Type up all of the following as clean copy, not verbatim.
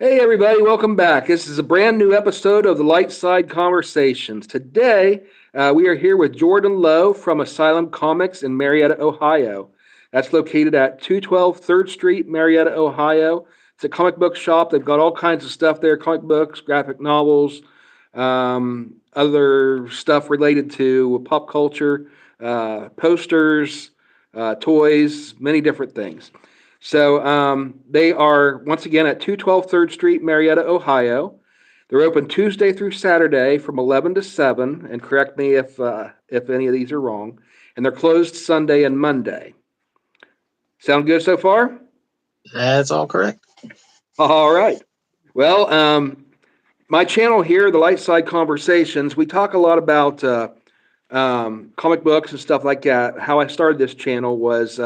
Hey, everybody, welcome back. This is a brand new episode of the Light Side Conversations. Today, we are here with Jordan Lowe from Asylum Comics in Marietta, Ohio. That's located at 212 3rd Street, Marietta, Ohio. It's a comic book shop. They've got all kinds of stuff there, comic books, graphic novels, other stuff related to pop culture, posters, toys, many different things. So they are once again at 212 3rd Street, Marietta, Ohio. They're open Tuesday through Saturday from 11 to 7. And correct me if any of these are wrong. And they're closed Sunday and Monday. Sound good so far? That's all correct. All right. Well, my channel here, the Light Side Conversations, we talk a lot about comic books and stuff like that. How I started this channel was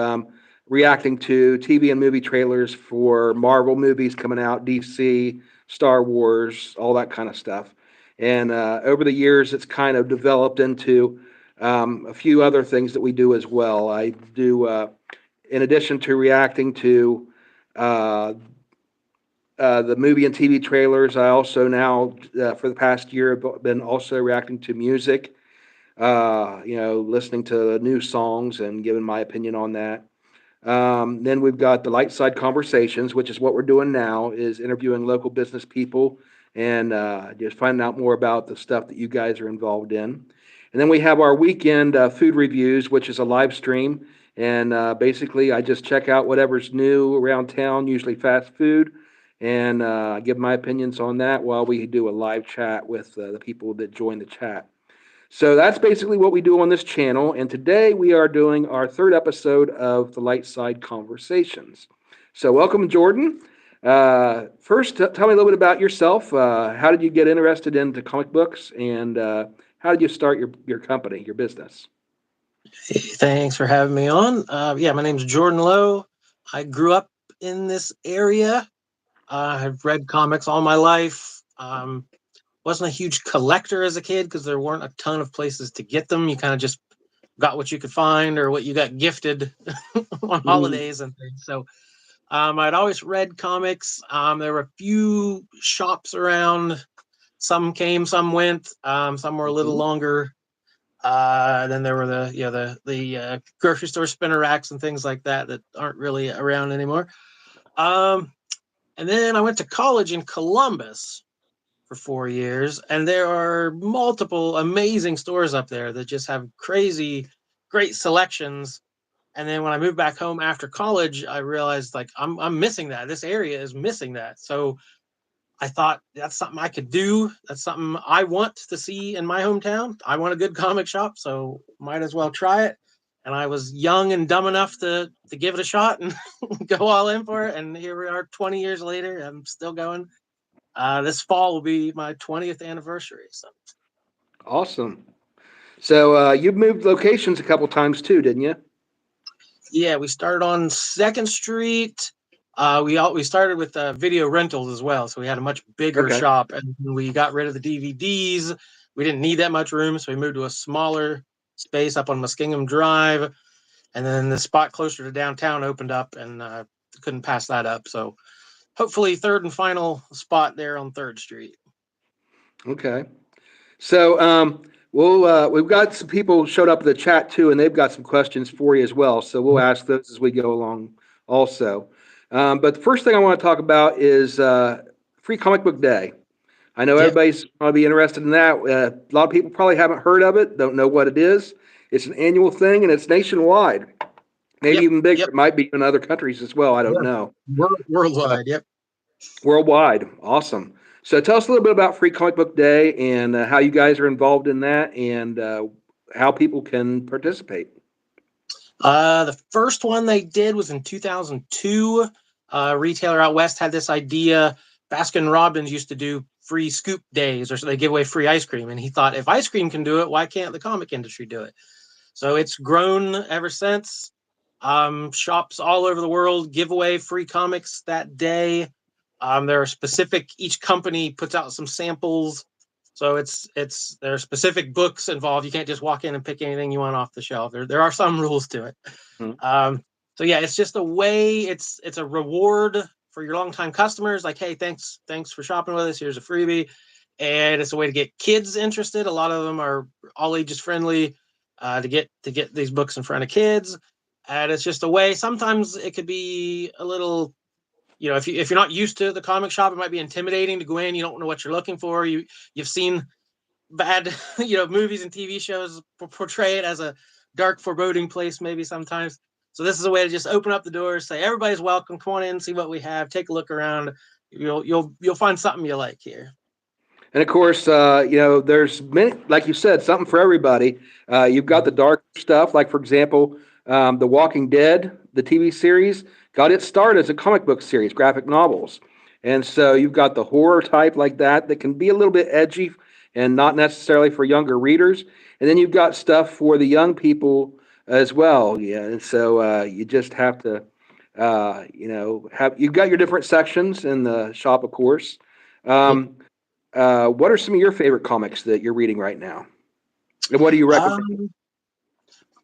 reacting to TV and movie trailers for Marvel movies coming out, DC, Star Wars, all that kind of stuff. And over the years, it's kind of developed into a few other things that we do as well. I do, in addition to reacting to the movie and TV trailers, I also now, for the past year, have been also reacting to music, listening to new songs and giving my opinion on that. Then we've got the Light Side Conversations, which is what we're doing now, is interviewing local business people and just finding out more about the stuff that you guys are involved in. And then we have our weekend food reviews, which is a live stream. And basically, I just check out whatever's new around town, usually fast food, and give my opinions on that while we do a live chat with the people that join the chat. So that's basically what we do on this channel. And today we are doing our third episode of the Light Side Conversations. So welcome, Jordan. First, tell me a little bit about yourself. How did you get interested into comic books, and how did you start your company, your business? Hey, thanks for having me on. My name's Jordan Lowe. I grew up in this area. I've read comics all my life. Wasn't a huge collector as a kid because there weren't a ton of places to get them. You kind of just got what you could find or what you got gifted on holidays and things. So I'd always read comics. There were a few shops around. Some came, some went. Some were a little longer. Then there were the grocery store spinner racks and things like that aren't really around anymore. And then I went to college in Columbus for 4 years, and there are multiple amazing stores up there that just have crazy, great selections. And then when I moved back home after college, I realized I'm missing that. This area is missing that. So I thought that's something I could do. That's something I want to see in my hometown. I want a good comic shop, so might as well try it. And I was young and dumb enough to give it a shot and go all in for it. And here we are 20 years later. I'm still going. This fall will be my 20th anniversary. So Awesome. So you've moved locations a couple times too, didn't you? yeah, we started on 2nd Street. We started with video rentals as well, so we had a much bigger shop, and we got rid of the DVDs. We didn't need that much room, so we moved to a smaller space up on Muskingum Drive, and then the spot closer to downtown opened up, and couldn't pass that up. So hopefully, third and final spot there on 3rd Street. Okay. So we've got some people showed up in the chat too, and they've got some questions for you as well. So we'll ask those as we go along also. But the first thing I want to talk about is Free Comic Book Day. I know everybody's probably interested in that. A lot of people probably haven't heard of it, don't know what it is. It's an annual thing, and it's nationwide. Maybe even bigger. It might be in other countries as well. I don't know. Worldwide, Worldwide. Awesome. So tell us a little bit about Free Comic Book Day and how you guys are involved in that and how people can participate. The first one they did was in 2002. A retailer out west had this idea. Baskin Robbins used to do free scoop days, or so they give away free ice cream. And he thought, if ice cream can do it, why can't the comic industry do it? So it's grown ever since. Shops all over the world give away free comics that day. There are each company puts out some samples. So there are specific books involved. You can't just walk in and pick anything you want off the shelf. There are some rules to it. It's just a way. It's a reward for your longtime customers, like, hey, thanks for shopping with us. Here's a freebie. And it's a way to get kids interested. A lot of them are all ages friendly, to get these books in front of kids. And it's just a way. Sometimes it could be a little, if you're not used to the comic shop, it might be intimidating to go in. You don't know what you're looking for. You've seen bad movies and TV shows portray it as a dark, foreboding place maybe sometimes. So this is a way to just open up the doors, say everybody's welcome, come on in, see what we have, take a look around. You'll find something you like here. And of course, there's many, like you said, something for everybody. You've got the dark stuff, like for example, The Walking Dead, the TV series, got its start as a comic book series, graphic novels. And so you've got the horror type like that can be a little bit edgy and not necessarily for younger readers. And then you've got stuff for the young people as well. Yeah, and so you just have to, have you've got your different sections in the shop, of course. Yeah. Um, what are some of your favorite comics that you're reading right now? And what do you recommend?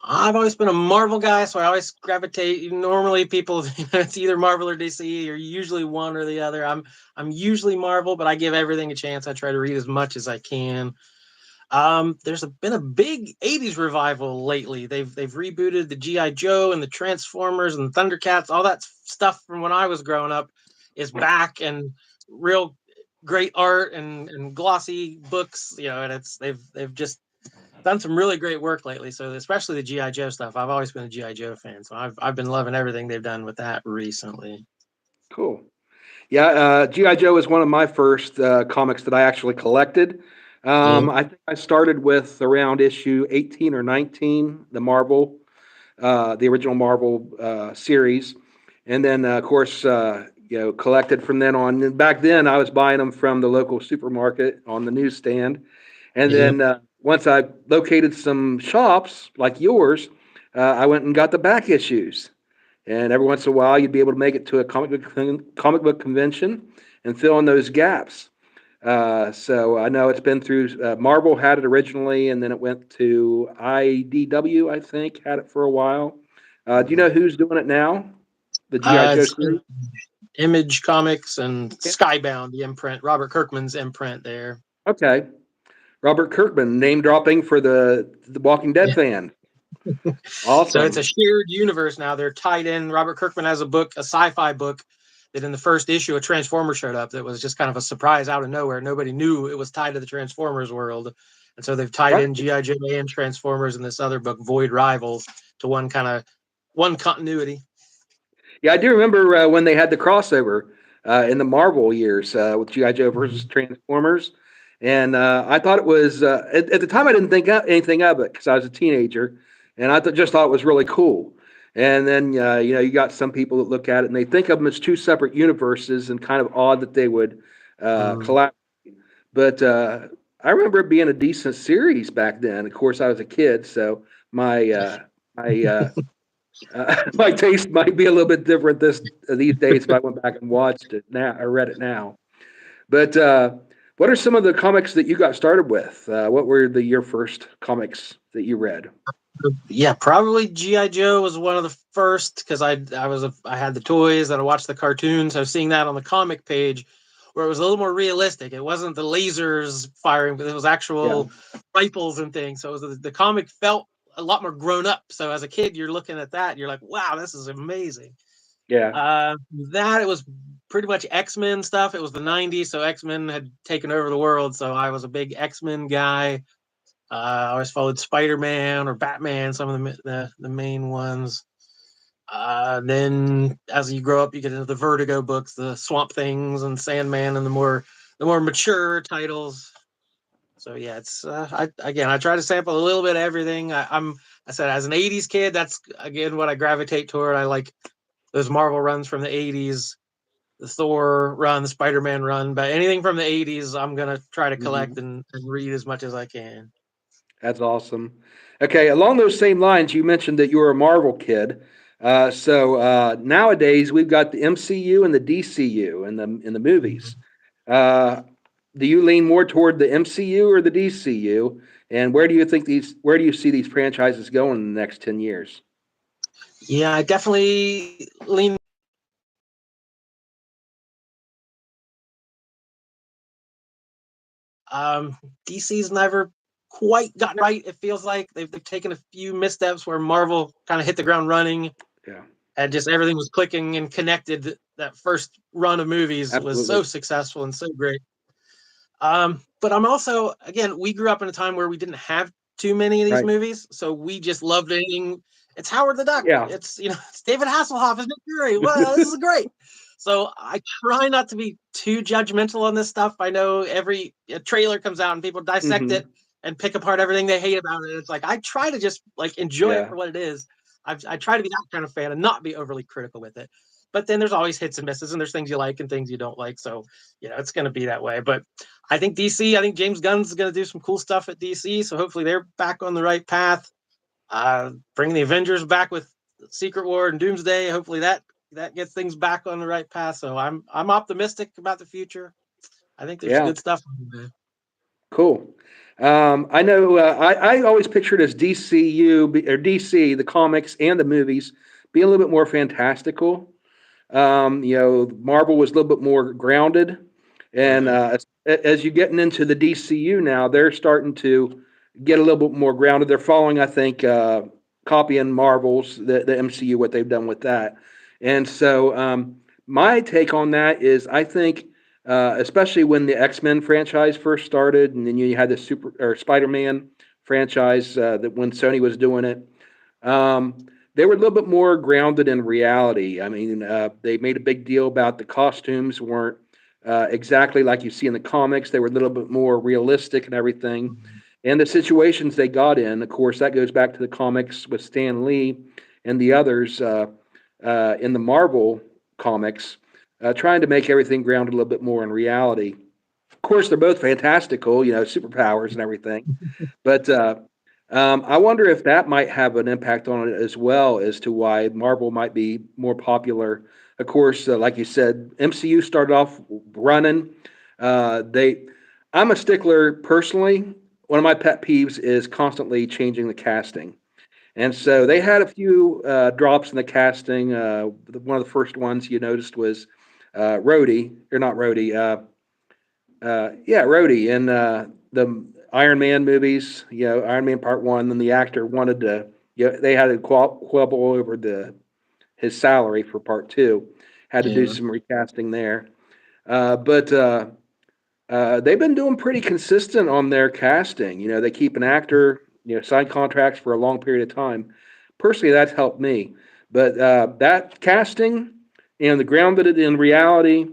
I've always been a Marvel guy, so I always gravitate. Normally, people, it's either Marvel or DC, or usually one or the other. I'm usually Marvel, but I give everything a chance. I try to read as much as I can. There's been a big '80s revival lately. They've rebooted the GI Joe and the Transformers and Thundercats. All that stuff from when I was growing up is back, and real great art and glossy books. And they've just done some really great work lately. So especially the GI Joe stuff. I've always been a GI Joe fan, so I've been loving everything they've done with that recently. Cool. Yeah, GI Joe is one of my first comics that I actually collected. Yeah, I think I started with around issue 18 or 19, the original Marvel series, and then of course collected from then on. And back then, I was buying them from the local supermarket on the newsstand, and yeah. then once I located some shops like yours, I went and got the back issues. And every once in a while, you'd be able to make it to a comic book convention and fill in those gaps. So I know it's been through. Marvel had it originally, and then it went to IDW. I think had it for a while. Do you know who's doing it now? The GI Joe It's series. Image Comics and Yeah. Skybound, the imprint, Robert Kirkman's imprint there. Okay, Robert Kirkman, name dropping for the Walking Dead Yeah. fan. So it's a Awesome. shared universe now. They're tied in. Robert Kirkman has a book, a sci-fi book, that in the first issue, a Transformer showed up. That was just kind of a surprise out of nowhere. Nobody knew it was tied to the Transformers world. And so they've tied Right. in G.I. Joe and Transformers in this other book, Void Rivals, to one continuity. Yeah, I do remember when they had the crossover in the Marvel years with GI Joe versus Transformers, and I thought it was at the time I didn't think anything of it because I was a teenager, and just thought it was really cool. And then you got some people that look at it and they think of them as two separate universes, and kind of odd that they would Mm. collapse. But I remember it being a decent series back then. Of course, I was a kid, so my my taste might be a little bit different these days if I went back and watched it now or read it now. But what are some of the comics that you got started with? What were your first comics that you read? Yeah, probably GI Joe was one of the first because I had the toys and I watched the cartoons. I was seeing that on the comic page where it was a little more realistic. It wasn't the lasers firing, but it was Yeah, actual rifles and things. So the comic felt a lot more grown up. So as a kid, you're looking at that and you're like, wow, this is amazing. yeah, That it was pretty much X-Men stuff. It was the '90s, so X-Men had taken over the world. So I was a big X-Men guy. I always followed Spider-Man or Batman, some of the main ones. Then as you grow up, you get into the Vertigo books, the Swamp Things and Sandman, and the more mature titles. So yeah, it's I try to sample a little bit of everything. I said as an '80s kid, that's again what I gravitate toward. I like those Marvel runs from the '80s, the Thor run, the Spider-Man run, but anything from the '80s, I'm gonna try to collect hmm and read as much as I can. that's awesome. Okay, along those same lines, you mentioned that you were a Marvel kid. So nowadays we've got the MCU and the DCU in the movies. Uh, do you lean more toward the MCU or the DCU? And where do you see these franchises going in the next 10 years? Yeah, I definitely lean DC's never quite gotten it right. It feels like they've taken a few missteps where Marvel kind of hit the ground running. Yeah, And just everything was clicking and connected. That first run of movies was so absolutely. successful and so great. But I'm also, again, we grew up in a time where we didn't have too many of these Right. movies, so we just loved anything. It's Howard the Duck. Yeah. It's it's David Hasselhoff as Nick Fury. Well, this is great. So I try not to be too judgmental on this stuff. I know every trailer comes out and people dissect it Hmm. and pick apart everything they hate about it. It's like I try to just like enjoy it Yeah. for what it is. I try to be that kind of fan and not be overly critical with it. But then there's always hits and misses, and there's things you like and things you don't like. So it's going to be that way. But I think DC, I think James Gunn's going to do some cool stuff at DC. So hopefully they're back on the right path. Bring the Avengers back with Secret War and Doomsday. Hopefully that gets things back on the right path. So I'm optimistic about the future. I think there's Yeah. good stuff. Cool. I know I always pictured as or DC, the comics and the movies, being a little bit more fantastical. Marvel was a little bit more grounded, and Right. as you're getting into the DCU now, they're starting to get a little bit more grounded. They're following, I think, copying Marvel's the MCU, what they've done with that, and so my take on that is I think. Especially when the X-Men franchise first started, and then you had the Super or Spider-Man franchise that when Sony was doing it, they were a little bit more grounded in reality. I mean, they made a big deal about the costumes weren't exactly like you see in the comics. They were a little bit more realistic and everything. And the situations they got in, of course, that goes back to the comics with Stan Lee and the others in the Marvel comics, trying to make everything grounded a little bit more in reality. Of course, they're both fantastical, superpowers and everything. But I wonder if that might have an impact on it as well as to why Marvel might be more popular. Of course, like you said, MCU started off running. They, I'm a stickler personally. One of my pet peeves is constantly changing the casting, and so they had a few drops in the casting. One of the first ones you noticed was Rhodey, or not Rhodey. Yeah, Rhodey in the Iron Man movies. Iron Man Part One. Then the actor wanted to. They had a quibble over his salary for Part Two. Had to do Yeah. some recasting there. But they've been doing pretty consistent on their casting. They keep an actor, sign contracts for a long period of time. Personally, that's helped me. But that casting and the grounded it in reality,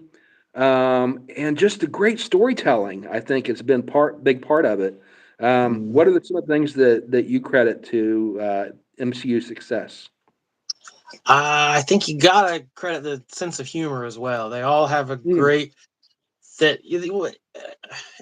and just the great storytelling, I think has been big part of it. What are some of the things that you credit to MCU success? I think you gotta credit the sense of humor as well. They all have a Mm, great that.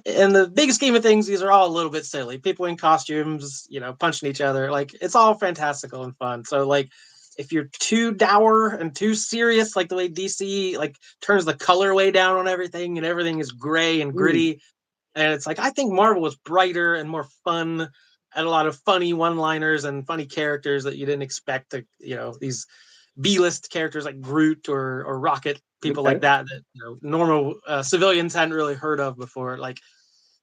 In the big scheme of things, these are all a little bit silly. People in costumes, punching each other. Like it's all fantastical and fun. So like, if you're too dour and too serious, like the way DC like turns the color way down on everything, and everything is gray and mm, gritty, and it's like I think Marvel was brighter and more fun, and a lot of funny one-liners and funny characters that you didn't expect to, these B-list characters like Groot or Rocket, people like okay. that normal civilians hadn't really heard of before. Like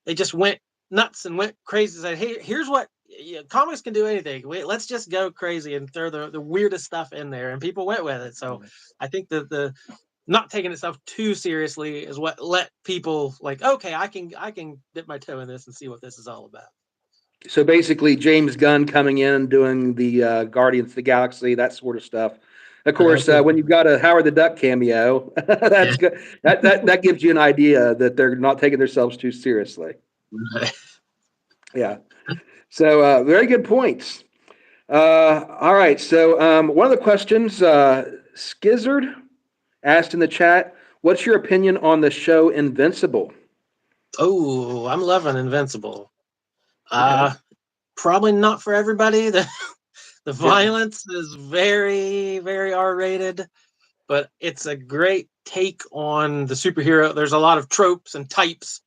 they just went nuts and went crazy and said, "Hey, here's what comics can do anything. Wait, let's just go crazy and throw the weirdest stuff in there." And people went with it. So I think that the not taking itself too seriously is what let people like, okay, I can dip my toe in this and see what this is all about. So basically, James Gunn coming in and doing the Guardians of the Galaxy, that sort of stuff. Of course, when you've got a Howard the Duck cameo, Yeah. that's good. That gives you an idea that they're not taking themselves too seriously. Yeah. So very good points. All right. So one of the questions, Skizzard asked in the chat, "What's your opinion on the show Invincible?" Oh, I'm loving Invincible. Okay. Probably not for everybody. The Yeah. violence is very, very R-rated, but it's a great take on the superhero. There's a lot of tropes and types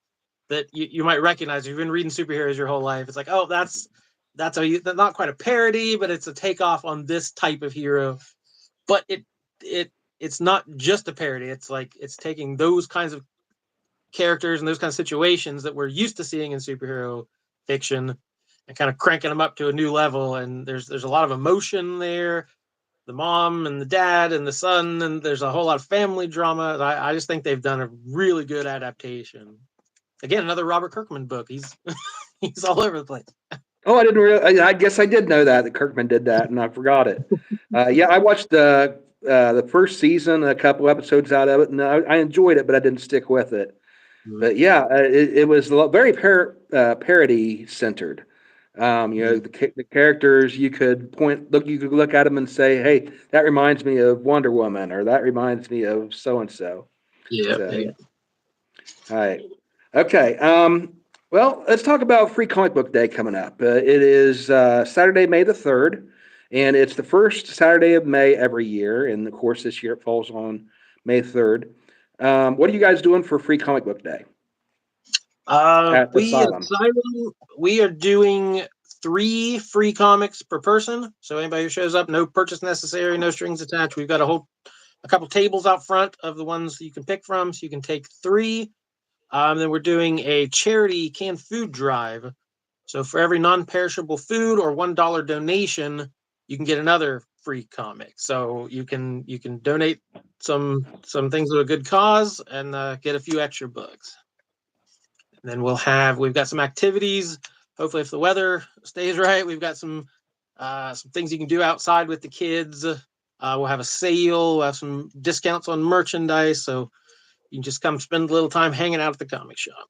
that you might recognize. You've been reading superheroes your whole life. It's like, oh, that's not quite a parody, but it's a takeoff on this type of hero. But it's not just a parody. It's like it's taking those kinds of characters and those kind of situations that we're used to seeing in superhero fiction, and kind of cranking them up to a new level. And there's a lot of emotion there, the mom and the dad and the son, and there's a whole lot of family drama. I just think they've done a really good adaptation. Again, another Robert Kirkman book. He's he's all over the place. Oh, I didn't I guess I did know that Kirkman did that, and I forgot it. Yeah, I watched the first season, a couple episodes out of it, and I enjoyed it, but I didn't stick with it. Mm. But yeah, it was very parody centered. The characters, you could you could look at them and say, "Hey, that reminds me of Wonder Woman," or "That reminds me of so and so." Yeah, So, yeah. all right, okay. Well, let's talk about Free Comic Book Day coming up. It is Saturday, May the 3rd, and it's the first Saturday of May every year. And of course, this year it falls on May 3rd. What are you guys doing for Free Comic Book Day at We at Asylum? Asylum, we are doing 3 free comics per person. So anybody who shows up, no purchase necessary, no strings attached. We've got a couple tables out front of the ones you can pick from, so you can take 3. Then we're doing a charity canned food drive. So for every non-perishable food or $1 donation, you can get another free comic. So you can donate some things to a good cause and get a few extra books. And then we've got some activities. Hopefully, if the weather stays right, we've got some things you can do outside with the kids. We'll have a sale. We'll have some discounts on merchandise. So you can just come spend a little time hanging out at the comic shop.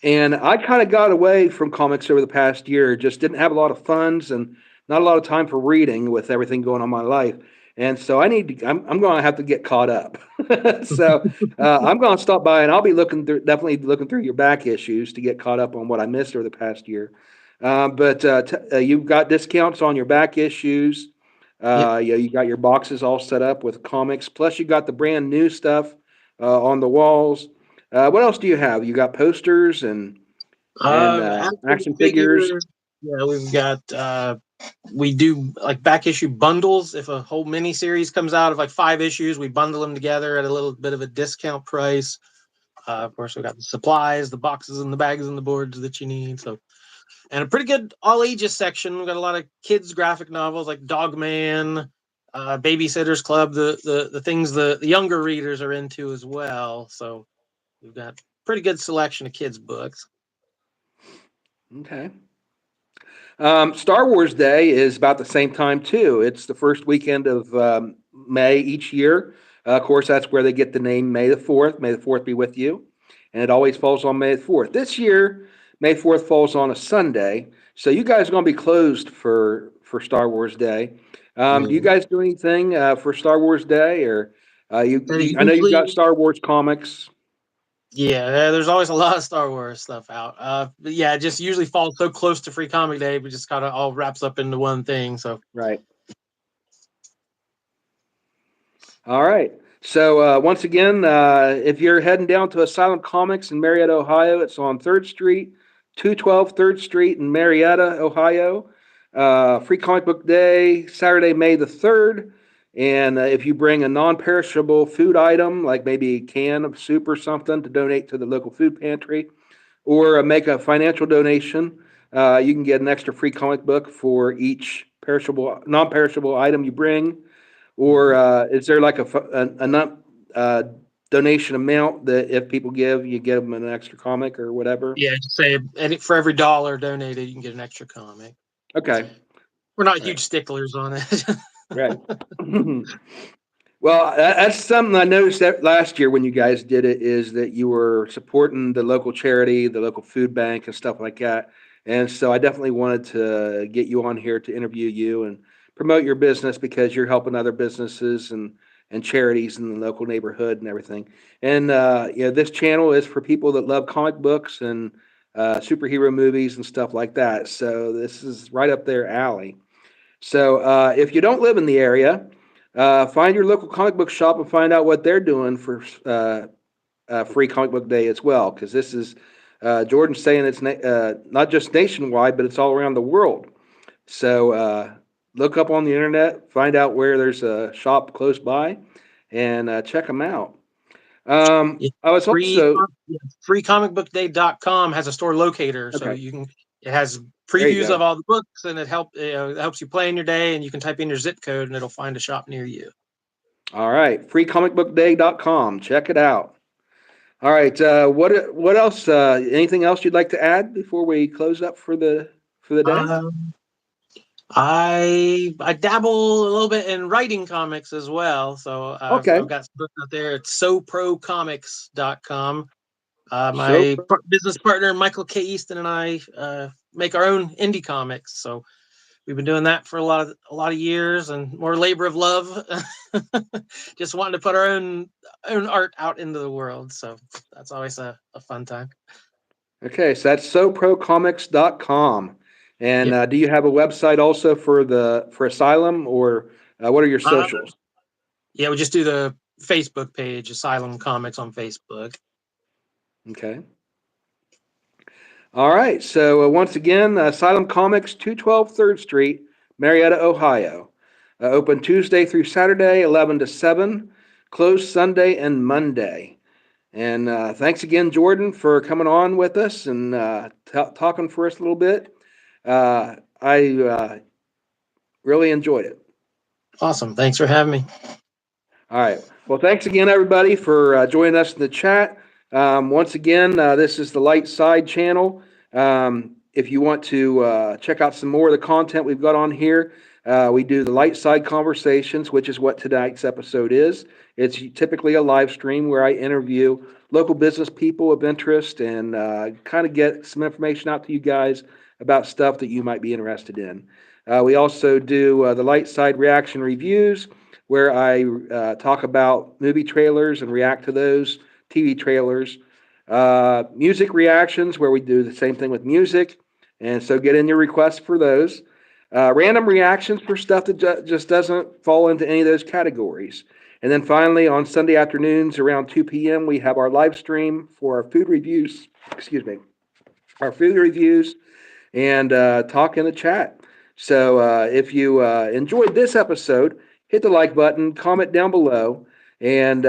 And I kind of got away from comics over the past year. Just didn't have a lot of funds and not a lot of time for reading with everything going on in my life. And so I'm going to have to get caught up. So I'm going to stop by and I'll be definitely looking through your back issues to get caught up on what I missed over the past year. But you've got discounts on your back issues. Yep. You got your boxes all set up with comics. Plus, you got the brand new stuff on the walls. What else do you have? You got posters and Action action figures. figures. Yeah, we've got we do like back issue bundles. If a whole mini series comes out of like 5 issues, we bundle them together at a little bit of a discount price. Of course, we've got the supplies, the boxes, and the bags and the boards that you need. So, and a pretty good all ages section. We've got a lot of kids graphic novels like Dogman, Babysitters Club, the things the younger readers are into as well. So we've got pretty good selection of kids books. Okay. Star Wars Day is about the same time too. It's the first weekend of May each year. Of course, that's where they get the name May the 4th. May the 4th be with you. And it always falls on May the 4th. This year, May 4th falls on a Sunday. So you guys are going to be closed for Star Wars Day. Do you guys do anything for Star Wars Day? Or I know you've got Usually, Star Wars comics. yeah, there's always a lot of Star Wars stuff out. But yeah, it just usually falls so close to Free Comic Day, but just kind of all wraps up into one thing. So Right. All right. So once again, if you're heading down to Asylum Comics in Marietta, Ohio, it's on 3rd Street, 212 3rd Street in Marietta, Ohio. Free Comic Book Day, Saturday, May the 3rd. And if you bring a non-perishable food item, like maybe a can of soup or something to donate to the local food pantry, or make a financial donation, you can get an extra free comic book for each non-perishable item you bring. Or is there like donation amount that if people give, you give them an extra comic or whatever? yeah, just say for every dollar donated, you can get an extra comic. Okay. We're not All right. huge sticklers on it. Right. Well, that's something I noticed that last year when you guys did it is that you were supporting the local charity, the local food bank, and stuff like that. And so I definitely wanted to get you on here to interview you and promote your business because you're helping other businesses and charities in the local neighborhood and everything. And this channel is for people that love comic books and superhero movies and stuff like that. So this is right up their alley. So if you don't live in the area, find your local comic book shop and find out what they're doing for Free Comic Book Day as well. Because this is Jordan saying it's not just nationwide, but it's all around the world. So look up on the internet, find out where there's a shop close by, and check them out. Yeah, I was also freecomicbookday.com has a store locator, so okay. you can. It has There you previews of go. all the books, and it helps you plan your day, and you can type in your zip code, and it'll find a shop near you. All right, freecomicbookday.com. Check it out. All right, what else? Anything else you'd like to add before we close up for the day? Um, I dabble a little bit in writing comics as well, so Okay, I've got some books out there. It's soprocomics.com. so Business partner Michael K. Easton and I make our own indie comics, so we've been doing that for a lot of years, and more labor of love. Just wanting to put our own art out into the world, so that's always a fun time. okay, so that's soprocomics.com. And Yep. do you have a website also for Asylum, or what are your Uh, socials? yeah, we just do the Facebook page, Asylum Comics on Facebook. Okay. All right. So once again, Asylum Comics, 212 3rd Street, Marietta, Ohio. Open Tuesday through Saturday, 11 to 7. Closed Sunday and Monday. And thanks again, Jordan, for coming on with us and talking for us a little bit. I really enjoyed it. Awesome. Thanks for having me. All right. Well, thanks again, everybody, for joining us in the chat. Once again, this is the Light Side channel. If you want to check out some more of the content we've got on here, we do the Light Side Conversations, which is what tonight's episode is. It's typically a live stream where I interview local business people of interest and kind of get some information out to you guys about stuff that you might be interested in. We also do the Light Side Reaction Reviews, where I talk about movie trailers and react to those TV trailers. Music reactions, where we do the same thing with music. And so get in your requests for those. Random reactions for stuff that just doesn't fall into any of those categories. And then finally, on Sunday afternoons around 2 p.m., we have our live stream for our food reviews. Excuse me. Our food reviews and talk in the chat. So if you enjoyed this episode, hit the like button, comment down below, and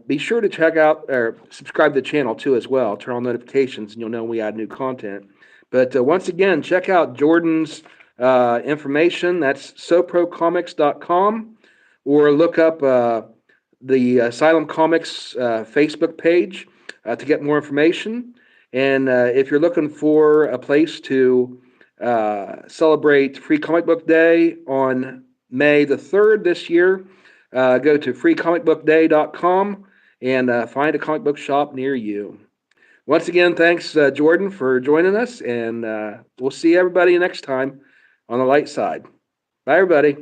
be sure to check out or subscribe to the channel too as well. Turn on notifications, and you'll know when we add new content. But once again, check out Jordan's information. That's soprocomics.com, or look up the Asylum Comics Facebook page to get more information. And if you're looking for a place to celebrate Free Comic Book Day on May the 3rd this year, go to freecomicbookday.com and find a comic book shop near you. Once again, thanks, Jordan, for joining us, and we'll see everybody next time on the light side. Bye, everybody.